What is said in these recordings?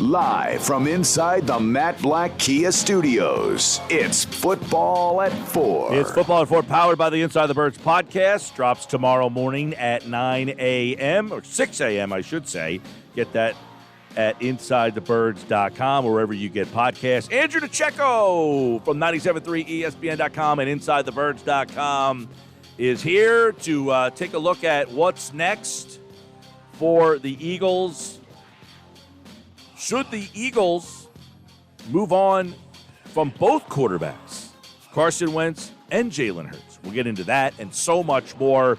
Live from inside the Matt Black Kia Studios, it's Football at 4. It's Football at 4, powered by the Inside the Birds podcast. Drops tomorrow morning at 9 a.m. or 6 a.m., I should say. Get that at InsideTheBirds.com, wherever you get podcasts. Andrew DiCecco from 97.3 ESPN.com and InsideTheBirds.com is here to take a look at what's next for the Eagles. Should the Eagles move on from both quarterbacks, Carson Wentz and Jalen Hurts? We'll get into that and so much more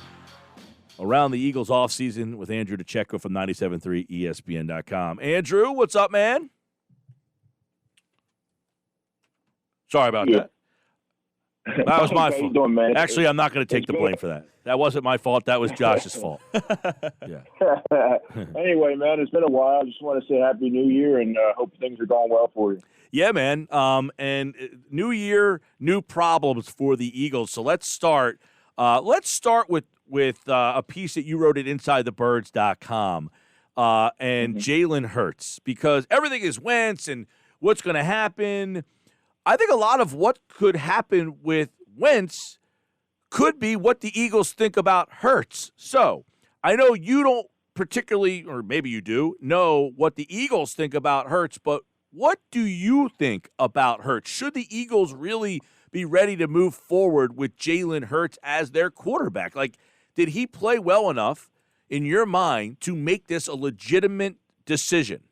around the Eagles offseason with Andrew DiCecco from 97.3 ESPN.com. Andrew, what's up, man? Sorry about that. That was my fault. Doing, man? Actually, I'm not going to take the blame for that. That wasn't my fault. That was Josh's fault. Yeah. Anyway, man, it's been a while. I just want to say Happy New Year and hope things are going well for you. Yeah, man. And new year, new problems for the Eagles. So let's start. With a piece that you wrote at InsideTheBirds.com and Jalen Hurts, because everything is Wentz and what's going to happen. I think a lot of what could happen with Wentz could be what the Eagles think about Hurts. So I know you don't particularly, or maybe you do, know what the Eagles think about Hurts, but what do you think about Hurts? Should the Eagles really be ready to move forward with Jalen Hurts as their quarterback? Like, did he play well enough in your mind to make this a legitimate decision?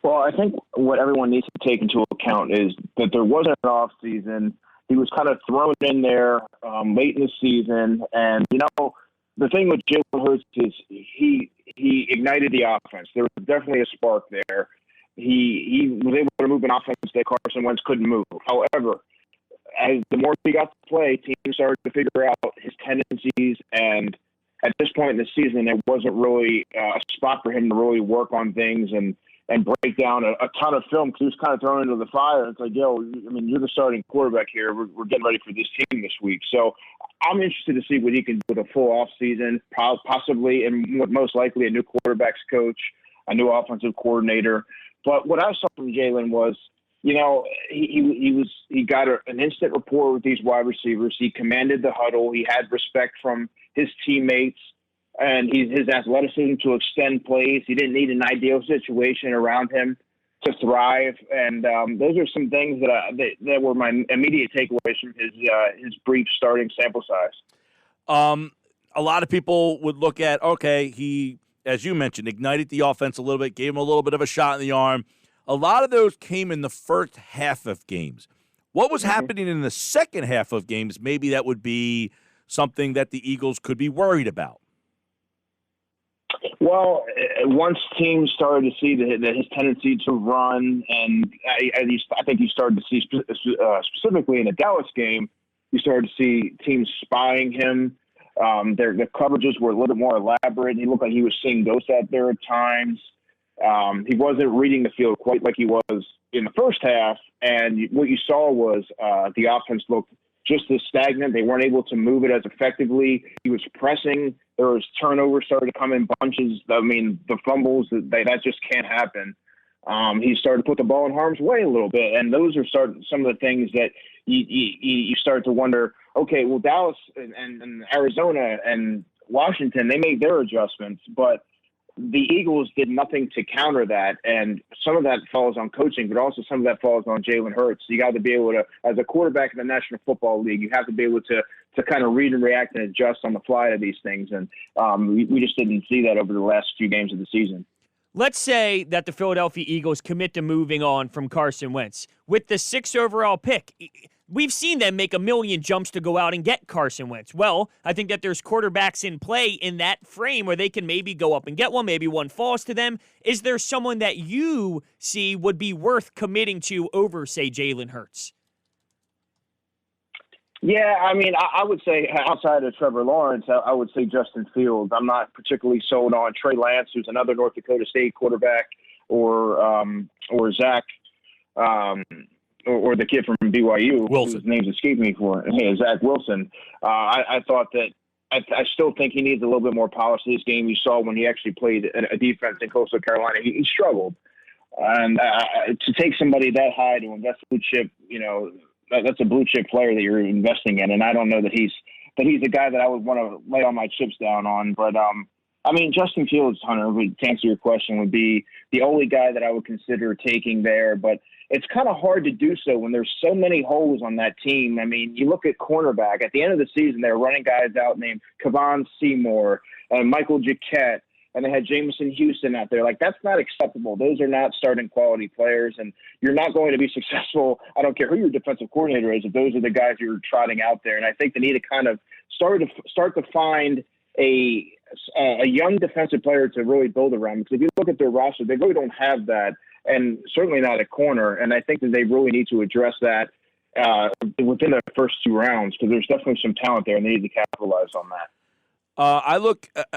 Well, I think what everyone needs to take into account is that there wasn't an off season. He was kind of thrown in there late in the season. And, the thing with Jalen Hurts is he ignited the offense. There was definitely a spark there. He was able to move an offense that Carson Wentz couldn't move. However, as the more he got to play, teams started to figure out his tendencies. And at this point in the season, there wasn't really a spot for him to really work on things and break down a ton of film, because he was kind of thrown into the fire. It's like, you're the starting quarterback here. We're getting ready for this team this week. So I'm interested to see what he can do with a full offseason, possibly, and most likely a new quarterback's coach, a new offensive coordinator. But what I saw from Jalen was, he got an instant rapport with these wide receivers. He commanded the huddle. He had respect from his teammates. And his athleticism to extend plays. He didn't need an ideal situation around him to thrive. And those are some things that were my immediate takeaways from his brief starting sample size. A lot of people would look at, okay, he, as you mentioned, ignited the offense a little bit, gave him a little bit of a shot in the arm. A lot of those came in the first half of games. What was happening in the second half of games, maybe that would be something that the Eagles could be worried about. Well, once teams started to see that his tendency to run, and I think you started to see specifically in the Dallas game, you started to see teams spying him. Their coverages were a little bit more elaborate. He looked like he was seeing ghosts out there at times. He wasn't reading the field quite like he was in the first half, and what you saw was the offense looked just as stagnant. They weren't able to move it as effectively. He was pressing. There was turnovers started to come in bunches. I mean, the fumbles, that just can't happen. He started to put the ball in harm's way a little bit, and those are some of the things that you start to wonder, okay, well, Dallas and Arizona and Washington, they made their adjustments, but the Eagles did nothing to counter that, and some of that falls on coaching, but also some of that falls on Jalen Hurts. You got to be able to, as a quarterback in the National Football League, you have to be able to kind of read and react and adjust on the fly to these things, and we just didn't see that over the last few games of the season. Let's say that the Philadelphia Eagles commit to moving on from Carson Wentz. With the 6th overall pick, we've seen them make a million jumps to go out and get Carson Wentz. Well, I think that there's quarterbacks in play in that frame where they can maybe go up and get one. Maybe one falls to them. Is there someone that you see would be worth committing to over, say, Jalen Hurts? Yeah, I mean, I would say outside of Trevor Lawrence, I would say Justin Fields. I'm not particularly sold on Trey Lance, who's another North Dakota State quarterback, or Zach, or the kid from BYU, Wilson. whose name's escaping me for it. Yeah, Zach Wilson. I thought that I still think he needs a little bit more polish this game. You saw when he actually played a defense in Coastal Carolina, he struggled. And to take somebody that high to invest blue chip, that's a blue chip player that you're investing in. And I don't know that he's a guy that I would want to lay all my chips down on. But Justin Fields, Hunter, to answer your question, would be the only guy that I would consider taking there. But it's kind of hard to do so when there's so many holes on that team. I mean, you look at cornerback. At the end of the season, they're running guys out named Kevon Seymour and Michael Jacquet, and they had Jameson Houston out there. Like, that's not acceptable. Those are not starting quality players, and you're not going to be successful. I don't care who your defensive coordinator is, if those are the guys you're trotting out there. And I think they need to kind of start to find a young defensive player to really build around. Because if you look at their roster, they really don't have that, and certainly not at corner. And I think that they really need to address that within the first 2 rounds, because there's definitely some talent there, and they need to capitalize on that.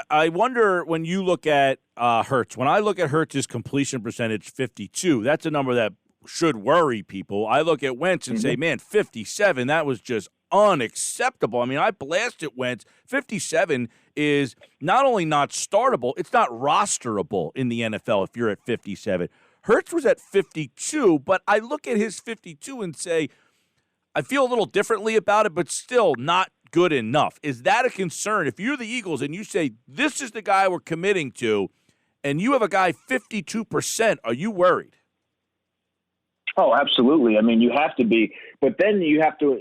I wonder when you look at Hurts. When I look at Hurts' completion percentage, 52, that's a number that should worry people. I look at Wentz and say, man, 57, that was just unacceptable. I mean, I blasted Wentz. 57 is not only not startable, it's not rosterable in the NFL if you're at 57. Hurts was at 52, but I look at his 52 and say, I feel a little differently about it, but still not good enough. Is that a concern? If you're the Eagles and you say, this is the guy we're committing to, and you have a guy 52%, are you worried? Oh, absolutely. I mean, you have to be. But then you have to,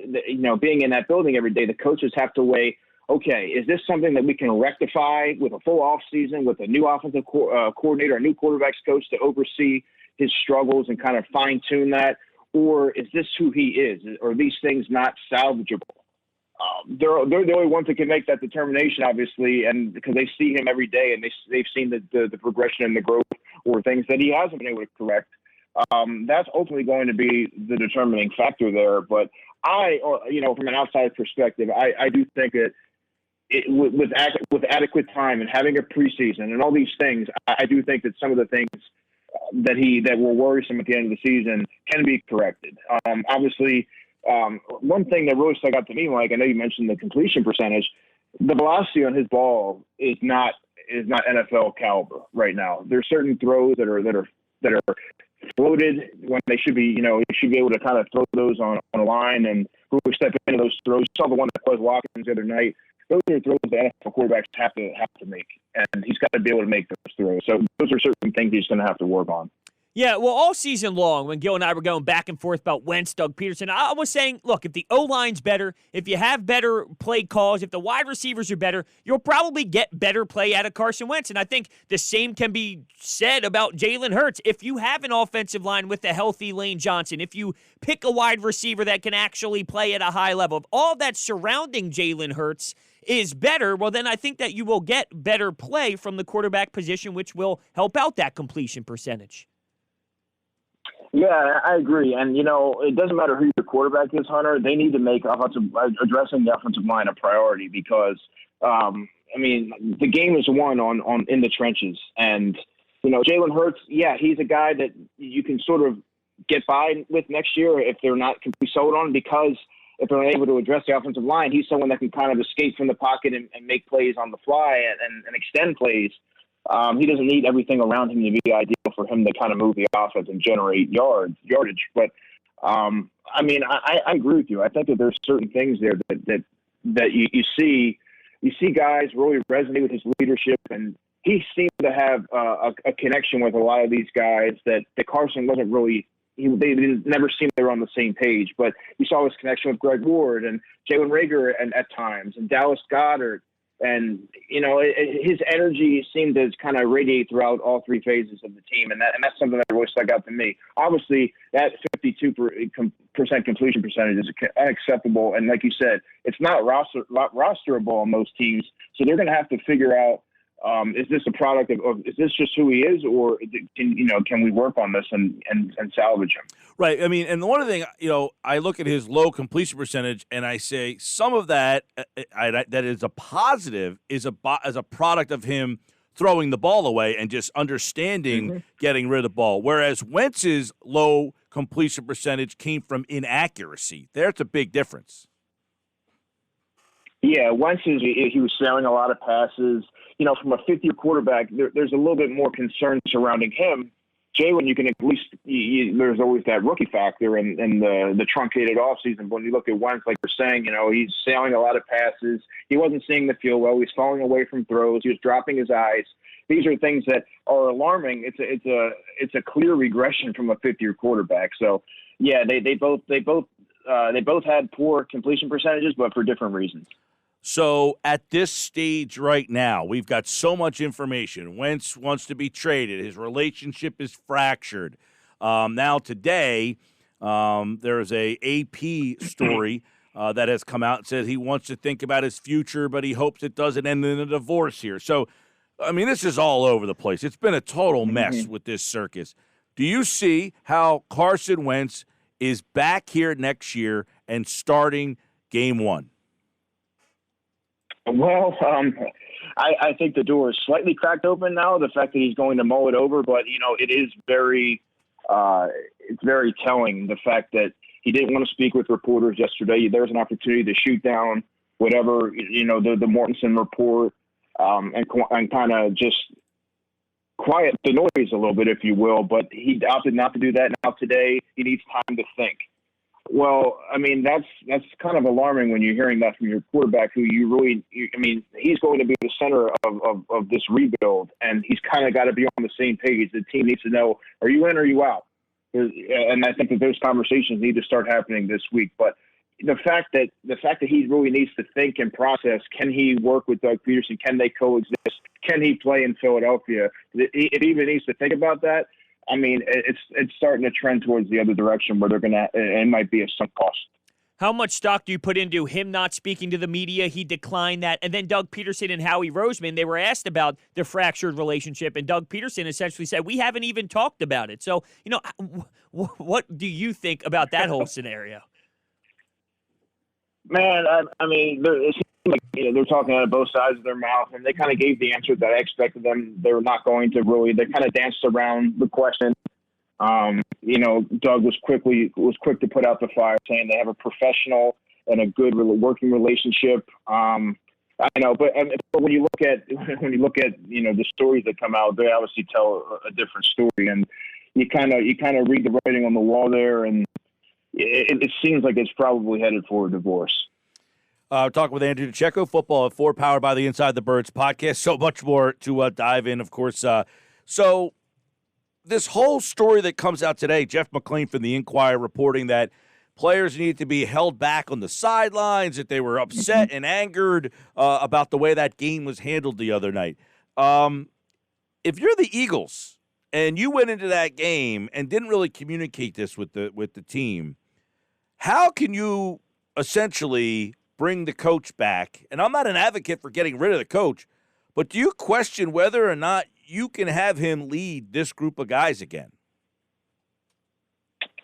being in that building every day, the coaches have to weigh, okay, is this something that we can rectify with a full offseason, with a new offensive coordinator, a new quarterbacks coach to oversee his struggles and kind of fine-tune that? Or is this who he is? Or are these things not salvageable? They're the only ones that can make that determination, obviously, and because they see him every day and they've seen the progression and the growth or things that he hasn't been able to correct. That's ultimately going to be the determining factor there. But from an outside perspective, I do think that with adequate time and having a preseason and all these things, I do think that some of the things that were worrisome at the end of the season can be corrected. Obviously, one thing that really stuck out to me, Mike, I know you mentioned the completion percentage. The velocity on his ball is not NFL caliber right now. There's certain throws that are floated when they should be. You should be able to kind of throw those on a line and really step into those throws. You saw the one that Quez Watkins the other night. Those are throws that NFL quarterbacks have to make, and he's got to be able to make those throws. So those are certain things he's going to have to work on. Yeah, well, all season long, when Gil and I were going back and forth about Wentz, Doug Peterson, I was saying, look, if the O-line's better, if you have better play calls, if the wide receivers are better, you'll probably get better play out of Carson Wentz. And I think the same can be said about Jalen Hurts. If you have an offensive line with a healthy Lane Johnson, if you pick a wide receiver that can actually play at a high level, if all that surrounding Jalen Hurts is better, well, then I think that you will get better play from the quarterback position, which will help out that completion percentage. Yeah, I agree. And, it doesn't matter who your quarterback is, Hunter. They need to make addressing the offensive line a priority because, the game is won on in the trenches. And, Jalen Hurts, yeah, he's a guy that you can sort of get by with next year if they're not completely sold on, because if they're able to address the offensive line, he's someone that can kind of escape from the pocket and make plays on the fly and extend plays. He doesn't need everything around him to be ideal for him to kind of move the offense and generate yardage. But I agree with you. I think that there's certain things there that you see guys really resonate with his leadership, and he seemed to have a connection with a lot of these guys that Carson wasn't really. They never seemed they were on the same page, but you saw his connection with Greg Ward and Jalen Reagor at times, and Dallas Goedert. And, his energy seemed to kind of radiate throughout all 3 phases of the team. And that's something that really stuck out to me. Obviously, that 52% completion percentage is unacceptable. And like you said, it's not rosterable on most teams. So they're going to have to figure out, is this a product of is this just who he is, or can we work on this and salvage him? Right. I mean, and the one thing, I look at his low completion percentage and I say some of that that is a positive is as a product of him throwing the ball away and just understanding getting rid of the ball. Whereas Wentz's low completion percentage came from inaccuracy. There's a big difference. Yeah, Wentz he was sailing a lot of passes. You know, from a fifth-year quarterback, there's a little bit more concern surrounding him. Jalen, you can at least there's always that rookie factor and the truncated offseason. But when you look at Wentz, like you're saying, you know, he's sailing a lot of passes. He wasn't seeing the field well. He's falling away from throws. He was dropping his eyes. These are things that are alarming. It's a clear regression from a fifth-year quarterback. So yeah, they both had poor completion percentages, but for different reasons. So at this stage right now, we've got so much information. Wentz wants to be traded. His relationship is fractured. Now today, there's a AP story that has come out and says he wants to think about his future, but he hopes it doesn't end in a divorce here. So, I mean, this is all over the place. It's been a total mess with this circus. Do you see how Carson Wentz is back here next year and starting game one? Well, I think the door is slightly cracked open now. The fact that he's going to mull it over, but you know, it is it's very telling. The fact that he didn't want to speak with reporters yesterday. There's an opportunity to shoot down whatever the Mortensen report and kind of just quiet the noise a little bit, if you will. But he opted not to do that. Now today, he needs time to think. Well, I mean, that's kind of alarming when you're hearing that from your quarterback, who he's going to be the center of this rebuild, and he's kind of got to be on the same page. The team needs to know, are you in or are you out? And I think that those conversations need to start happening this week. But the fact that he really needs to think and process, can he work with Doug Peterson? Can they coexist? Can he play in Philadelphia? If he even needs to think about that, I mean, it's starting to trend towards the other direction where it might be a sunk cost. How much stock do you put into him not speaking to the media? He declined that. And then Doug Peterson and Howie Roseman, they were asked about the fractured relationship, and Doug Peterson essentially said, we haven't even talked about it. So, what do you think about that whole scenario? Man, I mean, it seems like they're talking out of both sides of their mouth, and they kind of gave the answer that I expected them. They were not going to really. They kind of danced around the question. Doug was quick to put out the fire, saying they have a professional and a good working relationship. I know, but when you look at the stories that come out, they obviously tell a different story, and you kind of read the writing on the wall there, and it seems like it's probably headed for a divorce. Talking with Andrew DiCecco, Football at 4, powered by the Inside the Birds podcast. So much more to dive in, of course. So this whole story that comes out today, Jeff McClain from the Inquirer reporting that players need to be held back on the sidelines, that they were upset and angered about the way that game was handled the other night. If you're the Eagles and you went into that game and didn't really communicate this with the team, how can you essentially bring the coach back? And I'm not an advocate for getting rid of the coach, but do you question whether or not you can have him lead this group of guys again?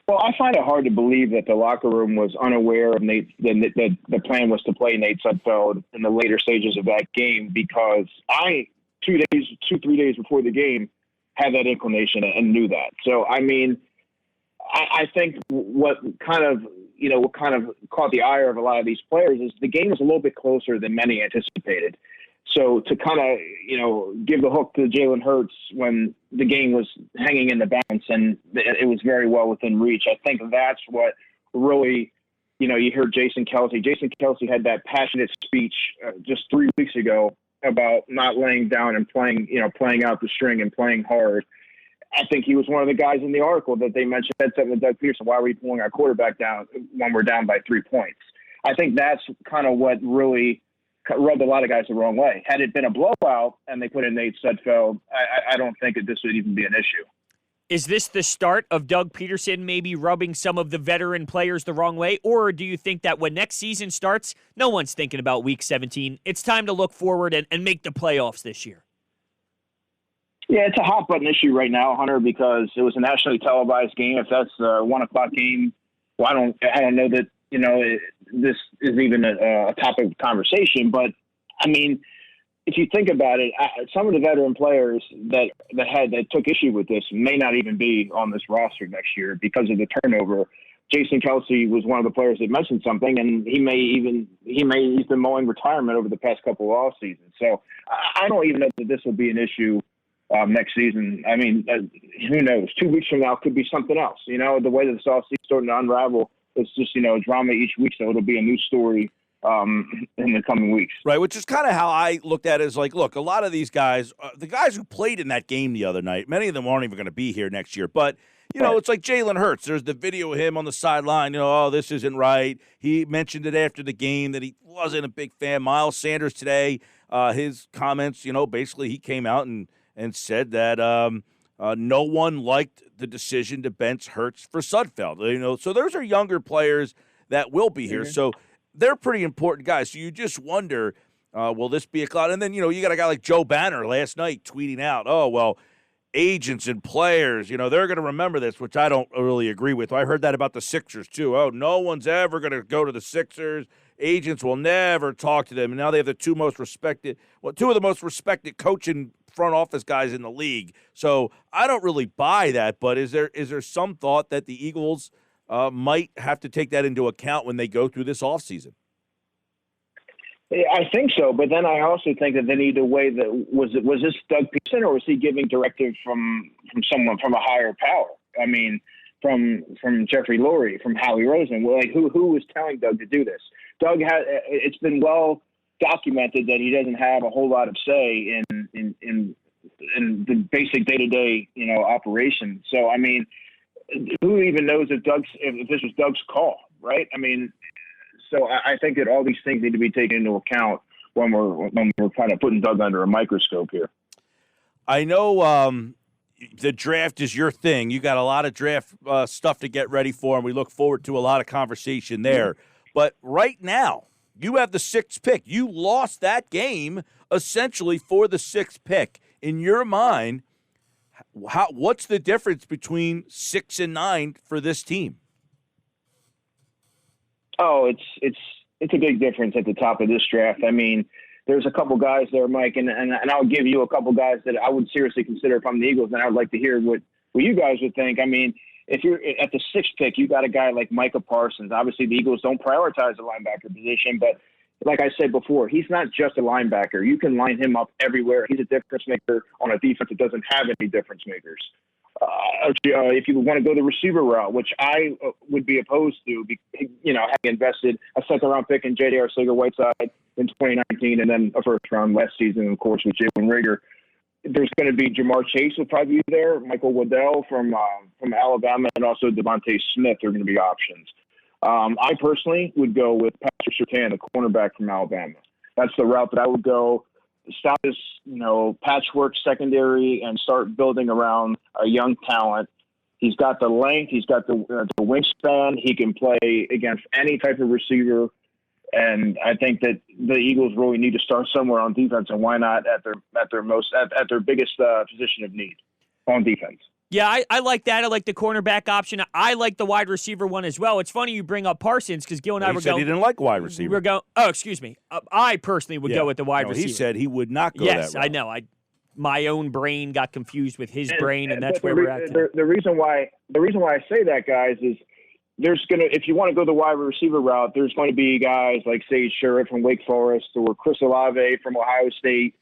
Well, I find it hard to believe that the locker room was unaware of the plan was to play Nate Sudfeld in the later stages of that game, because I, 3 days before the game, had that inclination and knew that. So, I mean, I think what kind of caught the ire of a lot of these players is the game was a little bit closer than many anticipated. So to kind of, give the hook to Jalen Hurts when the game was hanging in the balance and it was very well within reach, I think that's what really, you heard Jason Kelce. Jason Kelce had that passionate speech just 3 weeks ago about not laying down and playing out the string and playing hard. I think he was one of the guys in the article that they mentioned said something to Doug Peterson, why are we pulling our quarterback down when we're down by 3 points? I think that's kind of what really rubbed a lot of guys the wrong way. Had it been a blowout and they put in Nate Sudfeld, I don't think that this would even be an issue. Is this the start of Doug Peterson maybe rubbing some of the veteran players the wrong way? Or do you think that when next season starts, no one's thinking about Week 17? It's time to look forward and make the playoffs this year. Yeah, it's a hot button issue right now, Hunter, because it was a nationally televised game. If that's a 1 o'clock game, well, I don't know that, this is even a topic of conversation. But I mean, if you think about it, some of the veteran players that took issue with this may not even be on this roster next year because of the turnover. Jason Kelsey was one of the players that mentioned something, and he's been mowing retirement over the past couple of off seasons. So I don't even know that this will be an issue next season. I mean, who knows? 2 weeks from now could be something else. You know, the way that this off season is starting to unravel, it's just, you know, drama each week. So it'll be a new story in the coming weeks. Right, which is kind of how I looked at it. Is like, look, a lot of these guys, the guys who played in that game the other night, many of them aren't even going to be here next year. But, you know, it's like Jalen Hurts. There's the video of him on the sideline, you know, oh, this isn't right. He mentioned it after the game that he wasn't a big fan. Miles Sanders today, his comments, you know, basically he came out and said that no one liked the decision to bench Hurts for Sudfeld. You know, so those are younger players that will be here. Mm-hmm. So they're pretty important guys. So you just wonder, will this be a cloud? And then, you know, you got a guy like Joe Banner last night tweeting out, oh, well, agents and players, you know, they're going to remember this, which I don't really agree with. I heard that about the Sixers, too. Oh, no one's ever going to go to the Sixers. Agents will never talk to them. And now they have the two of the most respected coaching front office guys in the league. So I don't really buy that, but is there some thought that the Eagles might have to take that into account when they go through this offseason? I think so, but then I also think that they need to weigh that was this Doug Peterson, or was he giving directive from someone from a higher power? I mean, from Jeffrey Lurie, from Howie Roseman. Well, like who was telling Doug to do this? Doug it's been well documented that he doesn't have a whole lot of say in the basic day-to-day, you know, operation. So I mean, who even knows if this was Doug's call, right? I mean. So I think that all these things need to be taken into account when we're kind of putting Doug under a microscope here. I know the draft is your thing. You got a lot of draft stuff to get ready for, and we look forward to a lot of conversation there. Mm-hmm. But right now, you have the 6th pick. You lost that game essentially for the 6th pick. In your mind, what's the difference between 6 and 9 for this team? Oh, it's a big difference at the top of this draft. I mean, there's a couple guys there, Mike, and I'll give you a couple guys that I would seriously consider if I'm the Eagles, and I would like to hear what you guys would think. I mean, if you're at the 6th pick, you got a guy like Micah Parsons. Obviously, the Eagles don't prioritize the linebacker position, but like I said before, he's not just a linebacker. You can line him up everywhere. He's a difference maker on a defense that doesn't have any difference makers. If you want to go the receiver route, which I would be opposed to, you know, having invested a 2nd-round pick in J.D. Arcega-Whiteside in 2019 and then a 1st-round last season, of course, with Jalen Reagor. There's going to be Jamar Chase will probably be there, Michael Waddell from Alabama, and also Devontae Smith are going to be options. I personally would go with Patrick Surtain, the cornerback from Alabama. That's the route that I would go. Stop this, you know, patchwork secondary and start building around a young talent. He's got the length. He's got the wingspan. He can play against any type of receiver. And I think that the Eagles really need to start somewhere on defense, and why not at their biggest position of need on defense. Yeah, I like that. I like the cornerback option. I like the wide receiver one as well. It's funny you bring up Parsons because Gil and I were going. He didn't like wide receiver. We're going. Oh, excuse me. I personally would go with the wide receiver. He said he would not go that route. Yes, I know. My own brain got confused with his brain, and that's where we're at. The reason why I say that, guys, is if you want to go the wide receiver route, there's going to be guys like Sage Sherritt from Wake Forest or Chris Olave from Ohio State.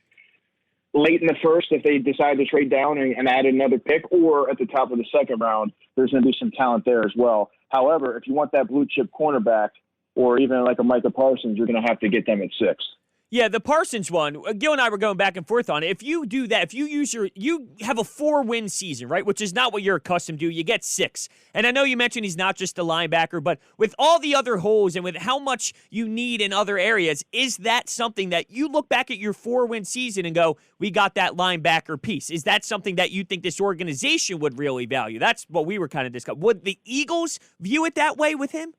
Late in the 1st, if they decide to trade down and add another pick, or at the top of the 2nd round, there's going to be some talent there as well. However, if you want that blue chip cornerback, or even like a Micah Parsons, you're going to have to get them at 6. Yeah, the Parsons one, Gil and I were going back and forth on it. If you do that, if you have a 4-win season, right, which is not what you're accustomed to, you get 6. And I know you mentioned he's not just a linebacker, but with all the other holes and with how much you need in other areas, is that something that you look back at your 4-win season and go, we got that linebacker piece? Is that something that you think this organization would really value? That's what we were kind of discussing. Would the Eagles view it that way with him?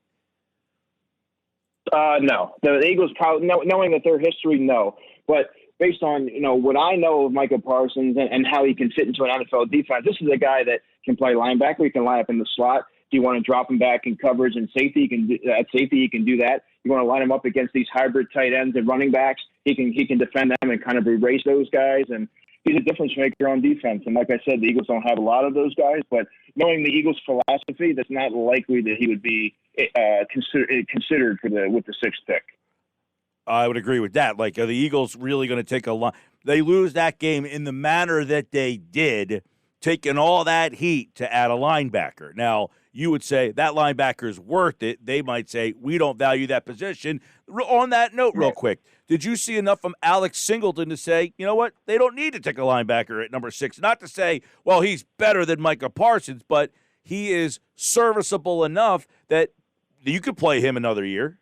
No. The Eagles probably, knowing that their history, no. But based on, you know, what I know of Micah Parsons and how he can fit into an NFL defense, this is a guy that can play linebacker. He can line up in the slot. If you want to drop him back in coverage and safety, he can do that. You want to line him up against these hybrid tight ends and running backs, he can defend them and kind of erase those guys. And he's a difference maker on defense. And like I said, the Eagles don't have a lot of those guys, but knowing the Eagles' philosophy, that's not likely that he would be considered with the sixth pick. I would agree with that. Like, are the Eagles really going to take a lot? They lose that game in the manner that they did, taking all that heat to add a linebacker. Now, you would say that linebacker is worth it. They might say, we don't value that position. On that note, real quick, did you see enough from Alex Singleton to say, you know what, they don't need to take a linebacker at number 6? Not to say, well, he's better than Micah Parsons, but he is serviceable enough that you could play him another year.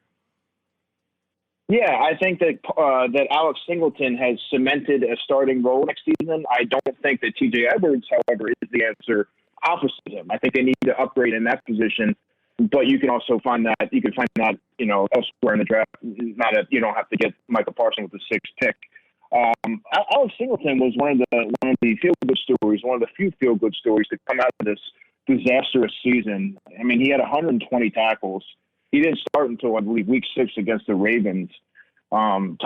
Yeah, I think that that Alex Singleton has cemented a starting role next season. I don't think that T.J. Edwards, however, is the answer opposite him. I think they need to upgrade in that position, but you can also find that elsewhere in the draft. You don't have to get Michael Parsons with the sixth pick. Alex Singleton was one of the feel good stories, one of the few feel good stories to come out of this disastrous season. I mean, he had 120 tackles. He didn't start until, I believe, week 6 against the Ravens. 2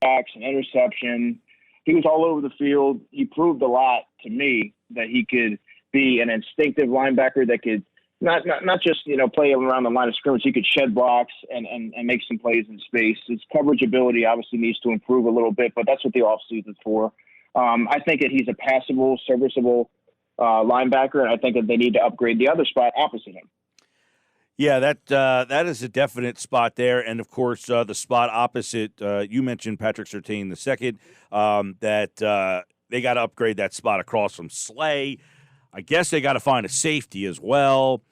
sacks, an interception. He was all over the field. He proved a lot to me that he could be an instinctive linebacker that could not just play around the line of scrimmage. He could shed blocks and make some plays in space. His coverage ability obviously needs to improve a little bit, but that's what the offseason is for. I think that he's a passable, serviceable linebacker, and I think that they need to upgrade the other spot opposite him. Yeah, that is a definite spot there. And, of course, the spot opposite, you mentioned Patrick Surtain II, that they got to upgrade that spot across from Slay. I guess they got to find a safety as well.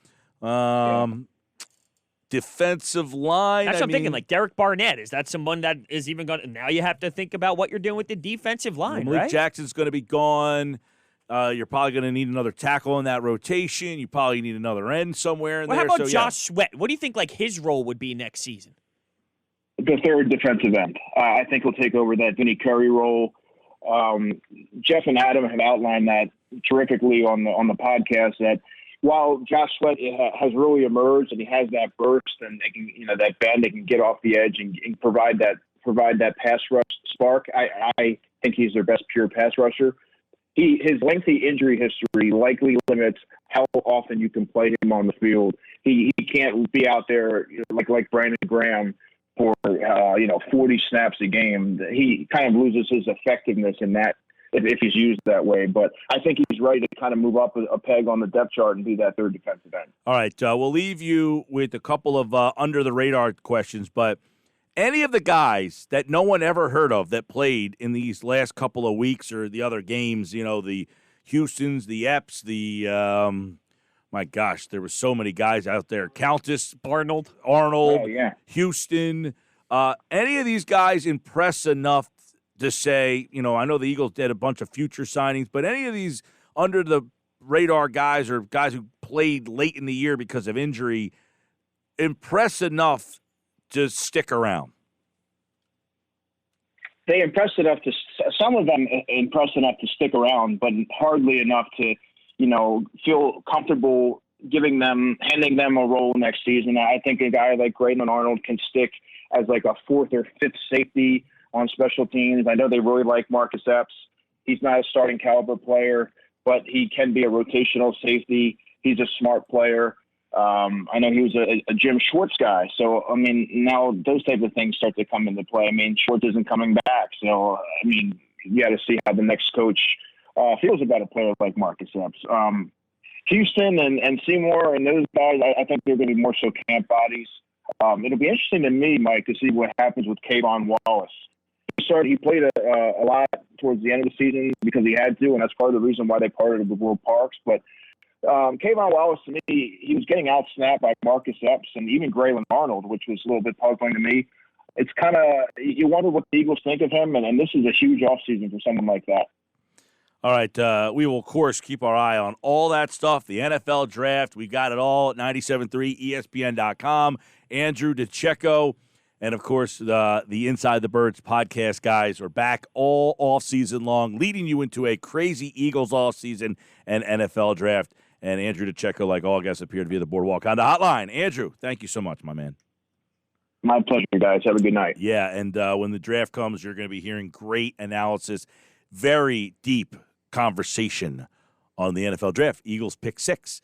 Defensive line. That's what I'm thinking, like Derek Barnett. Is that someone that is even going to – now you have to think about what you're doing with the defensive line, Malik right? Jackson's going to be gone. You're probably going to need another tackle in that rotation. You probably need another end somewhere in there. How about Josh Sweat? What do you think his role would be next season? The third defensive end. I think he'll take over that Vinny Curry role. Jeff and Adam have outlined that terrifically on the podcast, that while Josh Sweat has really emerged and he has that burst and they can, that bend, they can get off the edge and provide that pass rush spark. I think he's their best pure pass rusher. His lengthy injury history likely limits how often you can play him on the field. He can't be out there like Brandon Graham for 40 snaps a game. He kind of loses his effectiveness in that if he's used that way. But I think he's ready to kind of move up a peg on the depth chart and be that third defensive end. All right, we'll leave you with a couple of under the radar questions, but any of the guys that no one ever heard of that played in these last couple of weeks or the other games, the Houstons, the Epps, my gosh, there were so many guys out there. Countess, Arnold, oh, yeah. Houston. Any of these guys impress enough to say, I know the Eagles did a bunch of future signings, but any of these under the radar guys or guys who played late in the year because of injury impress enough to stick around? They impressed enough some of them impressed enough to stick around, but hardly enough to, feel comfortable handing them a role next season. I think a guy like Graydon Arnold can stick as like a fourth or fifth safety on special teams. I know they really like Marcus Epps. He's not a starting caliber player, but he can be a rotational safety. He's a smart player. I know he was a Jim Schwartz guy. So, now those types of things start to come into play. Schwartz isn't coming back. So, you got to see how the next coach feels about a player like Marcus Epps. Houston and Seymour and those guys, I think they're going to be more so camp bodies. It'll be interesting to me, Mike, to see what happens with Kayvon Wallace. He played a lot towards the end of the season because he had to, and that's part of the reason why they parted with Will Parks. But Kayvon Wallace, to me, he was getting out-snapped by Marcus Epps and even Graylin Arnold, which was a little bit puzzling to me. It's kind of – you wonder what the Eagles think of him, and this is a huge offseason for someone like that. All right, we will, of course, keep our eye on all that stuff, the NFL draft. We got it all at 97.3 ESPN.com. Andrew DiCecco and, of course, the Inside the Birds podcast guys are back all offseason long, leading you into a crazy Eagles offseason and NFL draft. And Andrew DiCecco, like all guests, appeared via the Boardwalk on the hotline. Andrew, thank you so much, my man. My pleasure, guys. Have a good night. Yeah, and when the draft comes, you're going to be hearing great analysis. very deep conversation on the NFL draft. Eagles pick 6.